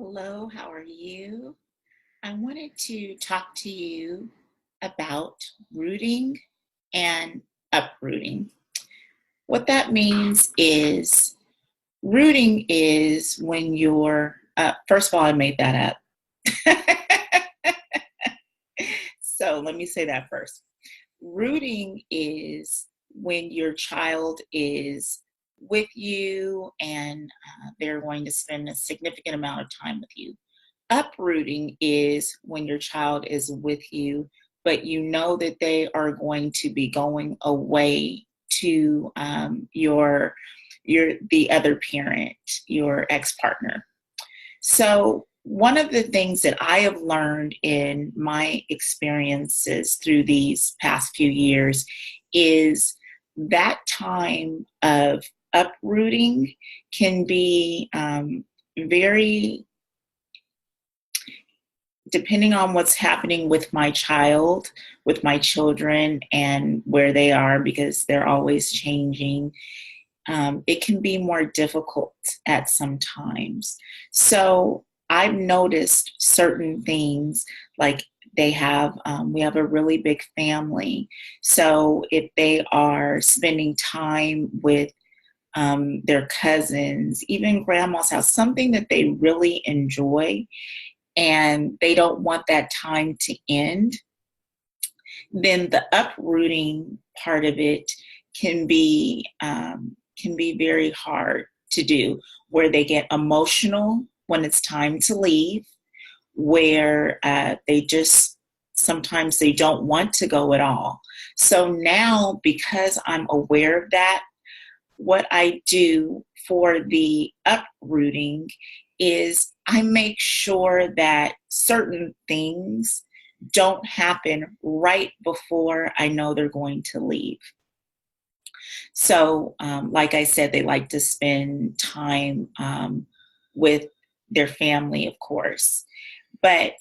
Hello, how are you? I wanted to talk to you about rooting and uprooting. What that means is rooting is when first of all, I made that up. So let me say that first. Rooting is when your child is with you and they're going to spend a significant amount of time with you. Uprooting is when your child is with you, but you know that they are going to be going away to the other parent, your ex-partner. So one of the things that I have learned in my experiences through these past few years is that time of uprooting can be very, depending on what's happening with my child, with my children, and where they are, because they're always changing, it can be more difficult at some times. So I've noticed certain things like we have a really big family. So if they are spending time with their cousins, even grandma's house, something that they really enjoy, and they don't want that time to end, then the uprooting part of it can be very hard to do, where they get emotional when it's time to leave, where they just sometimes they don't want to go at all. So now, because I'm aware of that, what I do for the uprooting is I make sure that certain things don't happen right before I know they're going to leave. So, like I said, they like to spend time with their family, of course. But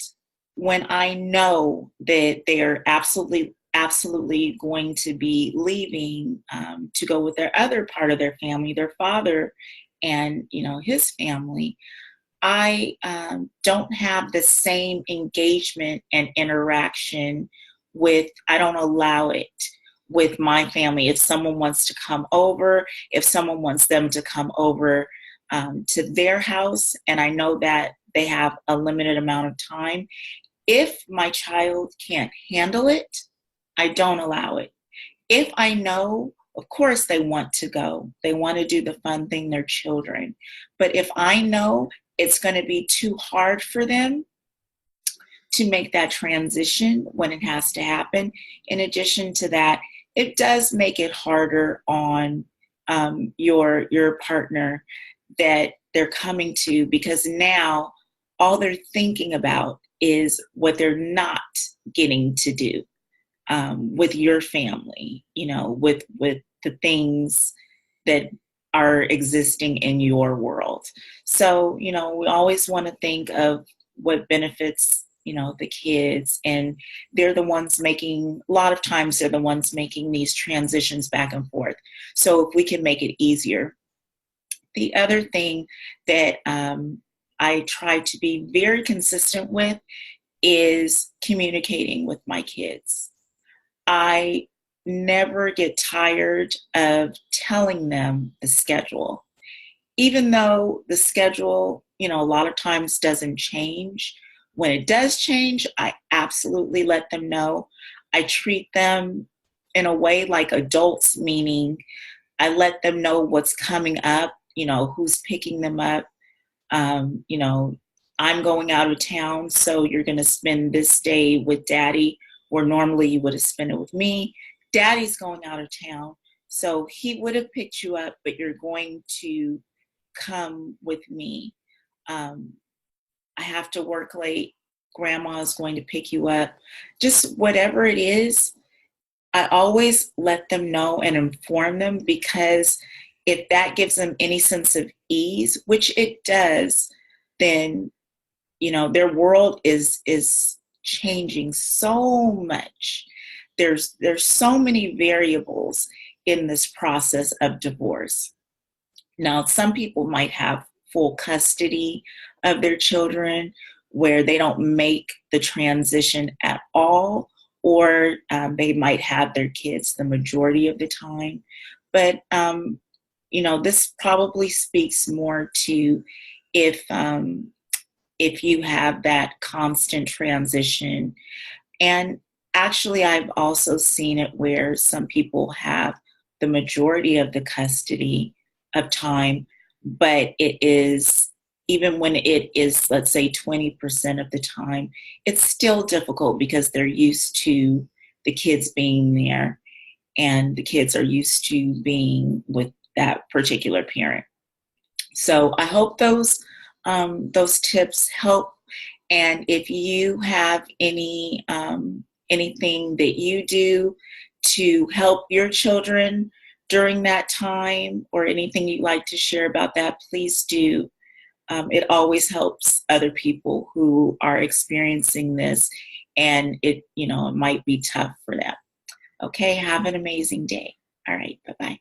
when I know that they're absolutely going to be leaving to go with their other part of their family, their father and his family, I don't have the same engagement and interaction with, I don't allow it with my family. If someone wants to come over, if someone wants them to come over to their house, and I know that they have a limited amount of time, if my child can't handle it, I don't allow it. If I know, of course, they want to go, they want to do the fun thing, they're children. But if I know it's going to be too hard for them to make that transition when it has to happen, in addition to that, it does make it harder on your partner that they're coming to, because now all they're thinking about is what they're not getting to do with your family, with the things that are existing in your world. So, we always want to think of what benefits, the kids, and they're the ones making, a lot of times they're the ones making these transitions back and forth. So if we can make it easier. The other thing that I try to be very consistent with is communicating with my kids. I never get tired of telling them the schedule. Even though the schedule, a lot of times doesn't change. When it does change, I absolutely let them know. I treat them in a way like adults, meaning I let them know what's coming up, who's picking them up. I'm going out of town, so you're going to spend this day with daddy, where normally you would have spent it with me. Daddy's going out of town, so he would have picked you up, but you're going to come with me. I have to work late. Grandma is going to pick you up. Just whatever it is, I always let them know and inform them, because if that gives them any sense of ease, which it does, then their world is changing so much. There's so many variables in this process of divorce. Now, some people might have full custody of their children, where they don't make the transition at all, or they might have their kids the majority of the time. But this probably speaks more to if if you have that constant transition. And actually, I've also seen it where some people have the majority of the custody of time, but it is, even when it is, let's say, 20% of the time, it's still difficult because they're used to the kids being there, and the kids are used to being with that particular parent. So I hope those tips help. And if you have anything that you do to help your children during that time, or anything you'd like to share about that, please do. It always helps other people who are experiencing this, and it might be tough for them. Okay, have an amazing day. All right, bye-bye.